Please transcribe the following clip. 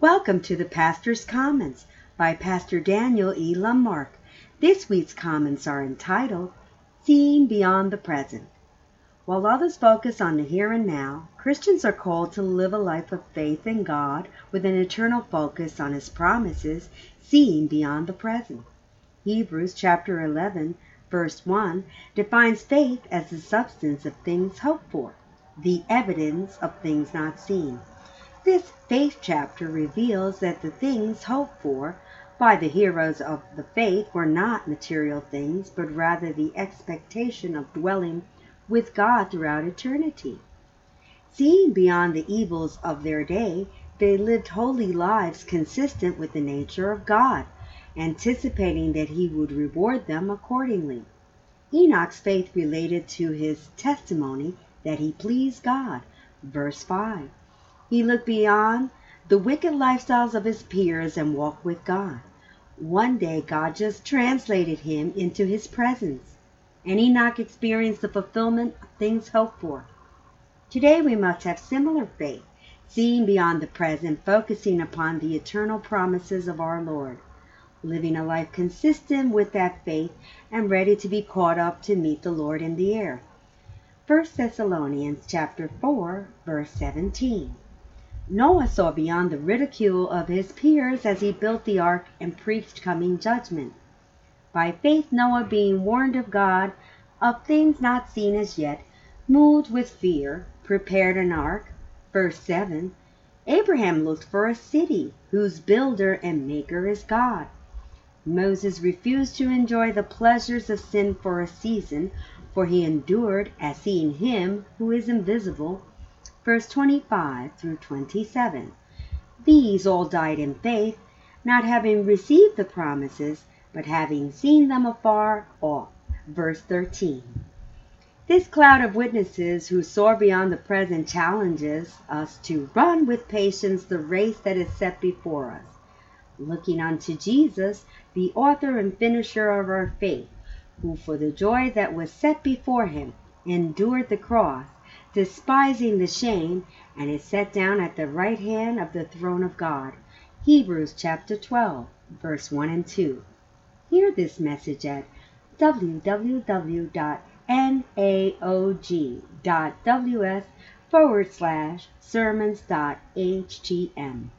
Welcome to the Pastor's Comments by Pastor Daniel E. Lummark. This week's comments are entitled, Seeing Beyond the Present. While others focus on the here and now, Christians are called to live a life of faith in God with an eternal focus on His promises, seeing beyond the present. Hebrews chapter 11, verse 1 defines faith as the substance of things hoped for, the evidence of things not seen. This faith chapter reveals that the things hoped for by the heroes of the faith were not material things, but rather the expectation of dwelling with God throughout eternity. Seeing beyond the evils of their day, they lived holy lives consistent with the nature of God, anticipating that He would reward them accordingly. Enoch's faith related to his testimony that he pleased God. Verse 5. He looked beyond the wicked lifestyles of his peers and walked with God. One day, God just translated him into His presence, and Enoch experienced the fulfillment of things hoped for. Today, we must have similar faith, seeing beyond the present, focusing upon the eternal promises of our Lord, living a life consistent with that faith and ready to be caught up to meet the Lord in the air. 1 Thessalonians chapter 4, verse 17. Noah saw beyond the ridicule of his peers as he built the ark and preached coming judgment. By faith Noah, being warned of God of things not seen as yet, moved with fear, prepared an ark. Verse 7. Abraham looked for a city whose builder and maker is God. Moses refused to enjoy the pleasures of sin for a season, for he endured as seeing Him who is invisible. Verse 25 through 27. These all died in faith, not having received the promises, but having seen them afar off. Verse 13. This cloud of witnesses who soar beyond the present challenges us to run with patience the race that is set before us, looking unto Jesus, the author and finisher of our faith, who for the joy that was set before Him endured the cross, despising the shame, and is set down at the right hand of the throne of God. Hebrews chapter 12, verse 1 and 2. Hear this message at www.naog.ws/sermons.htm.